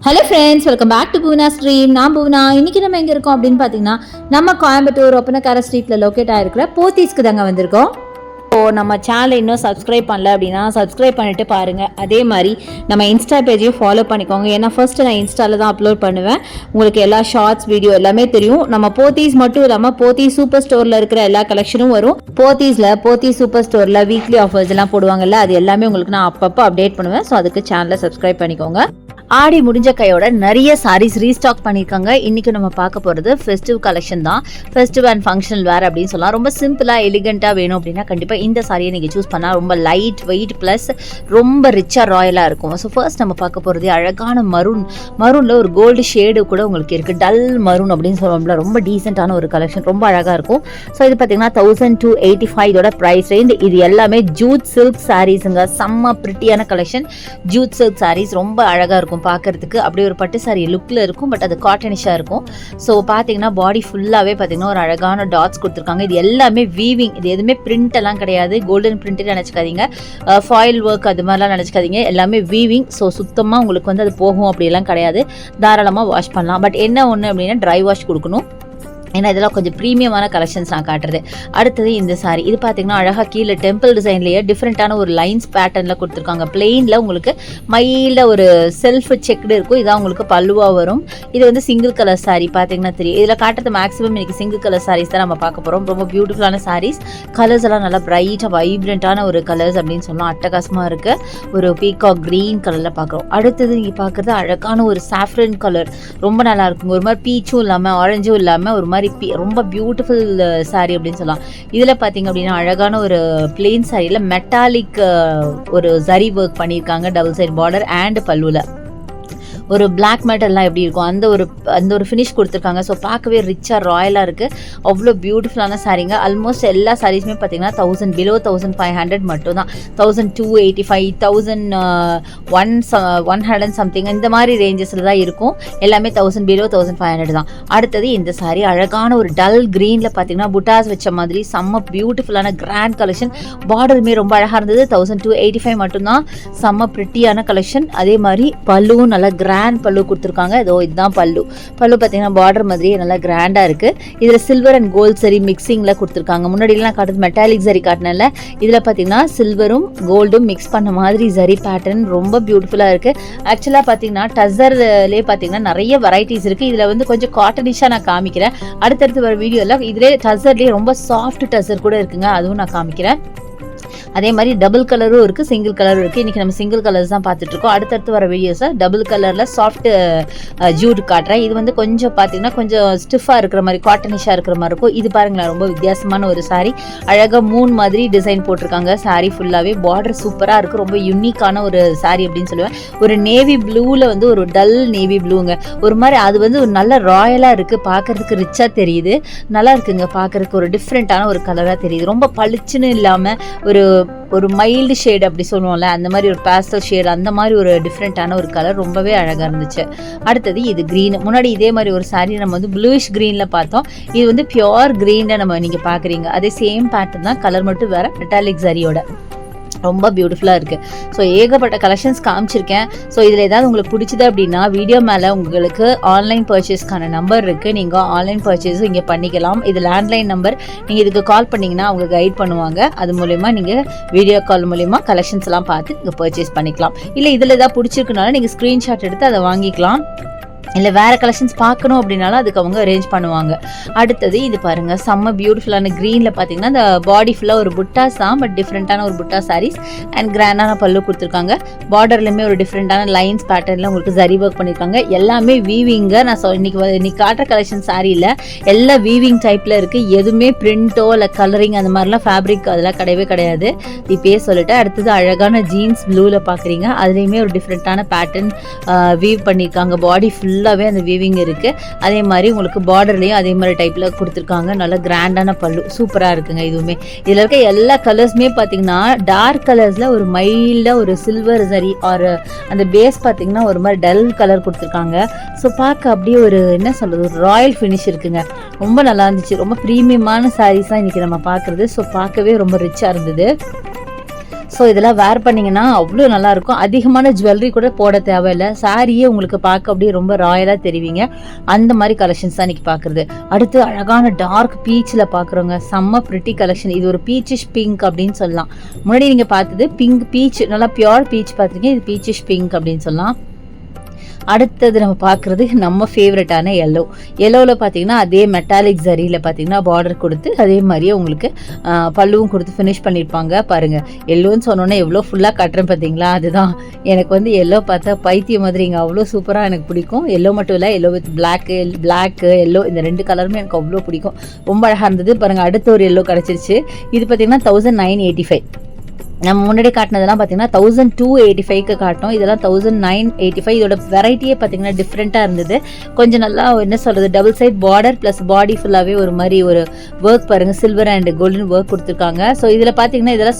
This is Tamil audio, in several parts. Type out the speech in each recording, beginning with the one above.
Hello friends, welcome back to Poona stream. நான் பூனா. இன்றைக்கி நம்ம எங்கே இருக்கோம் அப்படின்னு பார்த்தீங்கன்னா, நம்ம கோயம்புத்தூர் ஒப்பனக்கார ஸ்ட்ரீட்டில் லொக்கேட் ஆகிருக்கிற போத்தீஸ்க்கு தாங்க வந்திருக்கோம். ஸோ நம்ம சேனலை இன்னும் சப்ஸ்கிரைப் பண்ணல அப்படின்னா சப்ஸ்கிரைப் பண்ணிட்டு பாருங்கள். அதே மாதிரி நம்ம இன்ஸ்டா பேஜையும் ஃபாலோ பண்ணிக்கோங்க. ஏன்னா ஃபர்ஸ்ட்டு நான் இன்ஸ்டாவில் தான் அப்லோட் பண்ணுவேன். உங்களுக்கு எல்லா ஷார்ட்ஸ் வீடியோ எல்லாமே தெரியும். நம்ம போத்தீஸ் மட்டும் இல்லாமல் போத்தீஸ் சூப்பர் ஸ்டோரில் இருக்கிற எல்லா கலெக்ஷனும் வரும். போத்தீஸ் சூப்பர் ஸ்டோரில் வீக்லி ஆஃபர்ஸ் எல்லாம் போடுவாங்கல்ல, அது எல்லாமே உங்களுக்கு நான் அப்பப்போ அப்டேட் பண்ணுவேன். ஸோ அதுக்கு சேனலை சப்ஸ்கிரைப் பண்ணிக்கோங்க. ஆடி முடிஞ்ச கையோட நிறைய சாரீஸ் ரீஸ்டாக் பண்ணியிருக்காங்க. இன்றைக்கி நம்ம பார்க்க போகிறது ஃபெஸ்டிவ் கலெக்ஷன் தான். ஃபெஸ்டிவ் அண்ட் ஃபங்க்ஷனல் வேர் அப்படின்னு சொல்லலாம். ரொம்ப சிம்பிளாக எலிகெண்ட்டாக வேணும் அப்படின்னா கண்டிப்பாக இந்த சாரியை நீங்கள் சூஸ் பண்ணால் ரொம்ப லைட் வெயிட் ப்ளஸ் ரொம்ப ரிச்சாக ராயலாக இருக்கும். ஸோ ஃபர்ஸ்ட் நம்ம பார்க்க போகிறது அழகான மரூனில் ஒரு கோல்டு ஷேடு கூட உங்களுக்கு இருக்குது. டல் மரூன் அப்படின்னு சொல்லுவோம்ல, ரொம்ப டீசெண்டான ஒரு கலெக்ஷன், ரொம்ப அழகாக இருக்கும். ஸோ இது பார்த்தீங்கன்னா 1285 இதோட ப்ரைஸ் ரேஞ்ச். இது எல்லாமே ஜூட் சில்க் சாரீஸுங்க. செம்ம பிரிட்டியான கலெக்ஷன். ஜூட் சில்க் சாரீஸ் ரொம்ப அழகாக இருக்கும் பார்க்கறதுக்கு. அப்படியே ஒரு பட்டு சாரி லுக்கில் இருக்கும், பட் அது காட்டனிஷாக இருக்கும். ஸோ பார்த்தீங்கன்னா பாடி ஃபுல்லாகவே பார்த்தீங்கன்னா ஒரு அழகான டாட்ஸ் கொடுத்துருக்காங்க. இது எல்லாமே வீவிங், இது எதுவுமே பிரிண்ட் எல்லாம் கிடையாது. கோல்டன் பிரிண்ட்டு நினச்சிக்காதீங்க, ஃபாயில் ஒர்க் அது மாதிரிலாம் நினச்சிக்காதீங்க. எல்லாமே வீவிங். ஸோ சுத்தமாக உங்களுக்கு வந்து அது போகும் அப்படியெல்லாம் கிடையாது. தாராளமாக வாஷ் பண்ணலாம். பட் என்ன ஒன்று அப்படின்னா ட்ரை வாஷ் கொடுக்கணும். ஏன்னா இதெல்லாம் கொஞ்சம் ப்ரீமியமான கலெக்ஷன்ஸ் நான் காட்டுறது. அடுத்தது இந்த சாரி. இது பார்த்தீங்கன்னா அழகாக கீழே டெம்பிள் டிசைன்லேயே டிஃப்ரெண்ட்டான ஒரு லைன்ஸ் பேட்டர்னில் கொடுத்துருக்காங்க. பிளெயினில் உங்களுக்கு மைல்ட ஒரு செல்ஃப் செக்டு இருக்கும். இதான் உங்களுக்கு பல்லுவாக வரும். இது வந்து சிங்கிள் கலர் சாரி பார்த்தீங்கன்னா தெரியும். இதில் காட்டுறது மேக்ஸிமம் இன்றைக்கி சிங்கிள் கலர் சாரீஸ் தான் நம்ம பார்க்க போகிறோம். ரொம்ப பியூட்டிஃபுல்லான சாரீஸ். கலர்ஸ் எல்லாம் நல்லா பிரைட்டாக வைப்ரண்ட்டான ஒரு கலர்ஸ் அப்படின்னு சொல்லலாம். அட்டகாசமாக இருக்குது. ஒரு பீகாக் க்ரீன் கலரில் பார்க்குறோம். அடுத்தது நீங்கள் பார்க்குறது அழகான ஒரு சாஃப்ரன் கலர். ரொம்ப நல்லா இருக்குங்க. ஒரு மாதிரி பீச்சும் இல்லாமல் ஆரஞ்சும் இல்லாமல் ஒரு மாதிரி ரொம்ப பியூட்டிஃபுல் சாரி அப்படின்னு சொல்லலாம். இதில் பார்த்தீங்க அப்படின்னா அழகான ஒரு பிளெயின் சாரியில் மெட்டாலிக் ஒரு ஜரி ஒர்க் பண்ணியிருக்காங்க. டபுள் சைட் பார்டர் அண்ட் பல்லுவில் ஒரு பிளாக் மேட்டர்லாம் எப்படி இருக்கும் அந்த ஒரு ஃபினிஷ் கொடுத்துருக்காங்க. ஸோ பார்க்கவே ரிச்சாக ராயலாக இருக்குது. அவ்வளோ பியூட்டிஃபுல்லான சாரீங்க. ஆல்மோஸ்ட் எல்லா சாரீஸுமே பார்த்தீங்கன்னா 1000 பிலோ 1500 மட்டும் தான். 1285 1100 சம்திங் இந்த மாதிரி ரேஞ்சஸில் தான் இருக்கும். எல்லாமே 1000 பிலோ 1500 தான். அடுத்தது இந்த சாரீ அழகான ஒரு டல் க்ரீனில் பார்த்தீங்கன்னா புட்டாஸ் வச்ச மாதிரி செம்ம பியூட்டிஃபுல்லான கிராண்ட் கலெக்ஷன். பார்டருமே ரொம்ப அழகாக இருந்தது. 1285 மட்டும்தான். செம்ம பிரிட்டியான கலெக்ஷன். அதே மாதிரி பல்லுவும் நல்லா கிராண்ட் பல்லு கொடுத்துருக்காங்க. இதுதான் பல்லு பார்த்தீங்கன்னா பார்டர் மாதிரியே நல்லா கிராண்டாக இருக்குது. இதில் சில்வர் அண்ட் கோல்ட் சரி மிக்சிங்கில் கொடுத்துருக்காங்க. முன்னாடிலாம் காட்டுறது மெட்டாலிக் சரி காட்டினால இதில் பார்த்தீங்கன்னா சில்வரும் கோல்டும் மிக்ஸ் பண்ண மாதிரி சரி பேட்டர்ன் ரொம்ப பியூட்டிஃபுல்லாக இருக்குது. ஆக்சுவலாக பார்த்தீங்கன்னா டசர்லேயே பார்த்தீங்கன்னா நிறைய வெரைட்டிஸ் இருக்குது. இதில் வந்து கொஞ்சம் காட்டனிஷாக நான் காமிக்கிறேன். அடுத்தடுத்து வர வீடியோவில் இதிலே டசர்லேயே ரொம்ப சாஃப்ட் டசர் கூட இருக்குங்க, அதுவும் நான் காமிக்கிறேன். அதே மாதிரி டபுள் கலரும் இருக்குது, சிங்கிள் கலரும் இருக்குது. இன்றைக்கி நம்ம சிங்கிள் கலர்ஸ் தான் பார்த்துட்ருக்கோம். அடுத்தடுத்து வர வீடியோஸை டபுள் கலரில் சாஃப்ட் ஜூட் காட்டுறேன். இது வந்து கொஞ்சம் பார்த்தீங்கன்னா கொஞ்சம் ஸ்டிஃபாக இருக்கிற மாதிரி காட்டனிஷாக இருக்கிற மாதிரி இருக்கும். இது பாருங்களேன், ரொம்ப வித்தியாசமான ஒரு சாரீ. அழகாக மூன் மாதிரி டிசைன் போட்டிருக்காங்க. சாரீ ஃபுல்லாகவே பார்டர் சூப்பராக இருக்குது. ரொம்ப யூனிக்கான ஒரு சாரீ அப்படின்னு சொல்லுவேன். ஒரு நேவி ப்ளூவில் வந்து ஒரு டல் நேவி ப்ளூங்க. ஒரு மாதிரி அது வந்து ஒரு நல்ல ராயலாக இருக்குது. பார்க்குறதுக்கு ரிச்சாக தெரியுது. நல்லா இருக்குங்க பார்க்குறதுக்கு. ஒரு டிஃப்ரெண்ட்டான ஒரு கலராக தெரியுது. ரொம்ப பளிச்சுன்னு இல்லாமல் ஒரு மைல்டு ஷேட் அப்படி சொல்லுவோம்ல, அந்த மாதிரி ஒரு பேஸ்டல் ஷேட், அந்த மாதிரி ஒரு டிஃப்ரெண்ட்டான ஒரு கலர் ரொம்பவே அழகாக இருந்துச்சு. அடுத்தது இது க்ரீன். முன்னாடி இதே மாதிரி ஒரு சாரீ நம்ம வந்து ப்ளூயிஷ் க்ரீனில் பார்த்தோம். இது வந்து பியோர் க்ரீனில் நீங்கள் பார்க்குறீங்க. அதே சேம் பேட்டர்ன் தான், கலர் மட்டும் வேறு மெட்டாலிக் சாரியோட. ரொம்ப பியூட்டிஃபுல்லாக இருக்குது. ஸோ ஏகப்பட்ட கலெக்ஷன்ஸ் காமிச்சிருக்கேன். ஸோ இதில் ஏதாவது உங்களுக்கு பிடிச்சது அப்படின்னா வீடியோ மேலே உங்களுக்கு ஆன்லைன் பர்ச்சேஸ்க்கான நம்பர் இருக்குது. நீங்கள் ஆன்லைன் பர்ச்சேஸும் இங்கே பண்ணிக்கலாம். இது லேண்ட்லைன் நம்பர். நீங்கள் இதுக்கு கால் பண்ணிங்கன்னா அவங்க கைட் பண்ணுவாங்க. அது மூலயமா நீங்கள் வீடியோ கால் மூலயமா கலெக்ஷன்ஸ் எல்லாம் பார்த்து நீங்கள் பர்ச்சேஸ் பண்ணிக்கலாம். இல்லை இதில் ஏதாவது பிடிச்சிருக்குனாலும் நீங்கள் ஸ்க்ரீன்ஷாட் எடுத்து அதை வாங்கிக்கலாம். இல்லை வேறு கலெக்ஷன்ஸ் பார்க்கணும் அப்படின்னாலும் அதுக்கு அவங்க அரேஞ்ச் பண்ணுவாங்க. அடுத்தது இது பாருங்கள், செம்ம பியூட்டிஃபுல்லான க்ரீனில் பார்த்தீங்கன்னா இந்த பாடி ஃபுல்லாக ஒரு புட்டாஸ் தான், பட் டிஃப்ரெண்ட்டான ஒரு புட்டா சாரீஸ் அண்ட் கிராண்டான பல்லு கொடுத்துருக்காங்க. பார்டர்லையுமே ஒரு டிஃப்ரெண்ட்டான லைன்ஸ் பேட்டர்னில் உங்களுக்கு சரி ஒர்க் பண்ணியிருக்காங்க. எல்லாமே வீவிங்க. நான் இன்னைக்கு காட்டுற கலெக்ஷன் சாரியில் எல்லாம் வீவிங் டைப்பில் இருக்குது. எதுவுமே பிரிண்ட்டோ இல்லை கலரிங் அந்த மாதிரிலாம் ஃபேப்ரிக் அதெல்லாம் கிடையவே கிடையாது. இப்பயே சொல்லிட்டு அடுத்தது அழகான ஜீன்ஸ் ப்ளூவில் பார்க்குறீங்க. அதுலேயுமே ஒரு டிஃப்ரெண்ட்டான பேட்டர்ன் வீவ் பண்ணியிருக்காங்க. பாடி ஃபுல்லாகவே அந்த வீவிங் இருக்குது. அதே மாதிரி உங்களுக்கு பார்டர்லேயும் அதே மாதிரி டைப்பில் கொடுத்துருக்காங்க. நல்ல கிராண்டான பல்லு சூப்பராக இருக்குங்க. இதுவுமே இதில் இருக்க எல்லா கலர்ஸுமே பார்த்தீங்கன்னா டார்க் கலர்ஸில் ஒரு மைல்டாக ஒரு சில்வர் சரி ஆர் அந்த பேஸ் பார்த்தீங்கன்னா ஒரு மாதிரி டல் கலர் கொடுத்துருக்காங்க. ஸோ பார்க்க அப்படியே ஒரு என்ன சொல்கிறது, ஒரு ராயல் ஃபினிஷ் இருக்குங்க. ரொம்ப நல்லா இருந்துச்சு. ரொம்ப ப்ரீமியமான சாரீஸ் தான் இன்றைக்கி நம்ம பார்க்குறது. ஸோ பார்க்கவே ரொம்ப ரிச்சாக இருந்தது. ஸோ இதெல்லாம் வேர் பண்ணிங்கன்னா அவ்வளோ நல்லாயிருக்கும். அதிகமான ஜுவல்லரி கூட போட தேவையில்லை. சாரியே உங்களுக்கு பார்க்க அப்படியே ரொம்ப ராயலாக தெரிவிங்க. அந்த மாதிரி கலெக்ஷன்ஸ் தான் இன்றைக்கி பார்க்குறது. அடுத்து அழகான டார்க் பீச்சில் பார்க்குறோங்க. செம்ம ப்ரிட்டி கலெக்ஷன். இது ஒரு பீச்சிஷ் பிங்க் அப்படின்னு சொல்லலாம். முன்னாடி நீங்கள் பார்த்தது பிங்க் பீச், நல்லா பியோர் பீச் பார்த்துருக்கீங்க. இது பீச்சிஷ் பிங்க் அப்படின்னு சொல்லலாம். அடுத்தது நம்ம பார்க்குறது நம்ம ஃபேவரட்டான எல்லோவில் பார்த்தீங்கன்னா அதே மெட்டாலிக் ஜரியில் பார்த்தீங்கன்னா பார்டர் கொடுத்து அதே மாதிரியே உங்களுக்கு பல்லுவும் கொடுத்து ஃபினிஷ் பண்ணியிருப்பாங்க. பாருங்கள், எல்லோன்னு சொன்னோன்னே எவ்வளோ ஃபுல்லாக கட்டுறேன் பார்த்தீங்களா? அதுதான் எனக்கு வந்து எல்லோ பார்த்தா பைத்தியம் மாதிரி இங்கே அவ்வளோ சூப்பராக எனக்கு பிடிக்கும். எல்லோ மட்டும் இல்லை, எல்லோ வித் பிளாக்கு எல்லோ இந்த 2 கலருமே எனக்கு அவ்வளோ பிடிக்கும். ரொம்ப அழகாக இருந்தது. பாருங்கள், அடுத்த ஒரு எல்லோ கிடச்சிருச்சு. இது பார்த்தீங்கன்னா 1985. நம்ம முன்னாடி காட்டினதெல்லாம் பார்த்தீங்கன்னா 1285க்கு காட்டும். இதெல்லாம் 1985. இதோட வெரைட்டியே பார்த்தீங்கன்னா டிஃப்ரெண்ட்டாக இருந்தது. கொஞ்சம் நல்லா என்ன சொல்கிறது, double side border plus body ஃபுல்லாகவே ஒரு மாதிரி ஒரு ஒர்க் பாருங்கள், சில்வர் அண்ட் கோல்டன் ஒர்க் கொடுத்துருக்காங்க. ஸோ இதில் பார்த்தீங்கன்னா இதெல்லாம்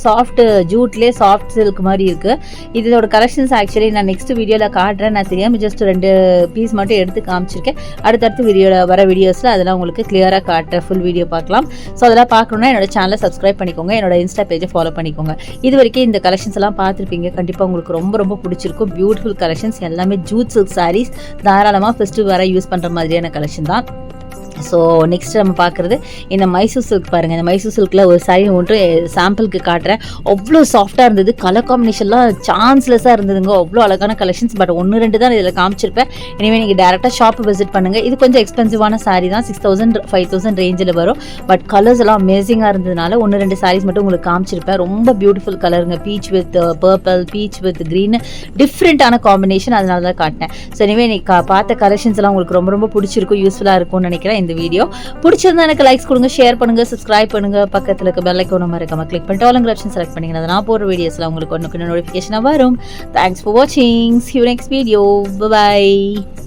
சாஃப்ட் ஜூட்லேயே சாஃப்ட் சில்க் மாதிரி இருக்குது. இதோட கலெக்ஷன்ஸ் ஆக்சுவலி நான் நெக்ஸ்ட் வீடியோவில் காட்டுறேன். நான் தெரியாமல் ஜஸ்ட் 2 பீஸ் மட்டும் எடுத்து காமிச்சிருக்கேன். அடுத்தடுத்து வர வீடியோஸில் அதெல்லாம் உங்களுக்கு கிளியராக காட்டுறேன். ஃபுல் வீடியோ பார்க்கலாம். ஸோ அதெல்லாம் பார்க்கணுன்னா என்னோட சேனலை சப்ஸ்கிரைப் பண்ணிக்கோங்க. என்னோட இன்ஸ்டா பேஜை ஃபாலோ பண்ணிக்கோங்க. இது வரைக்கும் இந்த கலெக்ஷன்ஸ் எல்லாம் பார்த்துருப்பீங்க. கண்டிப்பாக உங்களுக்கு ரொம்ப ரொம்ப பிடிச்சிருக்கும். பியூட்டிஃபுல் கலெக்ஷன்ஸ் எல்லாமே ஜூட் சில்க் சாரீஸ். தாராளமாக ஃபெஸ்டிவல் வர யூஸ் பண்ணுற மாதிரியான கலெக்ஷன் தான். ஸோ நெக்ஸ்ட் நம்ம பார்க்குறது இந்த மைசூர் சில்க் பாருங்கள். இந்த மைசூர் சில்கில் ஒரு சாரீ ஒன்று சாம்பிளுக்கு காட்டுறேன். அவ்வளோ சாஃப்டாக இருந்தது. கலர் காம்பினேஷன்லாம் சான்ஸ்லெஸ்ஸாக இருந்ததுங்க. அவ்வளோ அழகான கலெக்ஷன்ஸ். பட் 1-2 தான் இதில் காமிச்சிருப்பேன். எனவே நீங்கள் டேரெக்டாக ஷாப் விசிட் பண்ணுங்கள். இது கொஞ்சம் எக்ஸ்பென்சிவான சாரீ தான். 6000-5000 ரேஞ்சில் வரும். பட் கலர்ஸ் எல்லாம் அமேசிங்காக இருந்ததுனால 1-2 சாரீஸ் மட்டும் உங்களுக்கு காமிச்சிருப்பேன். ரொம்ப பியூட்டிஃபுல் கலருங்க. Beach with purple, beach with green, டிஃப்ரெண்ட்டான காம்பினேஷன். அதனால தான் காட்டினேன். ஸோ எனவே நீங்கள் பார்த்த கலெக்ஷன்ஸ் எல்லாம் உங்களுக்கு ரொம்ப ரொம்ப பிடிச்சிருக்கும், யூஸ்ஃபுல்லாக இருக்கும்னு நினைக்கிறேன். இந்த வீடியோ பிடிச்சிருந்தா எனக்கு லைக்ஸ் கொடுங்க, ஷேர் பண்ணுங்க, சப்ஸ்கிரைப் பண்ணுங்க. பக்கத்தில் இருக்க பெல் ஐகானை மறக்காம கிளிக் பண்ணிட்டு ஆல் ஆப்ஷன் செலக்ட் பண்ணிங்கன்னா நான் போடுற வீடியோஸ்ல உங்களுக்கு ஒன்றுக்கு நோட்டிஃபிகேஷனாக வரும். தேங்க்ஸ் ஃபார் வாட்சிங். See you next video. Bye bye.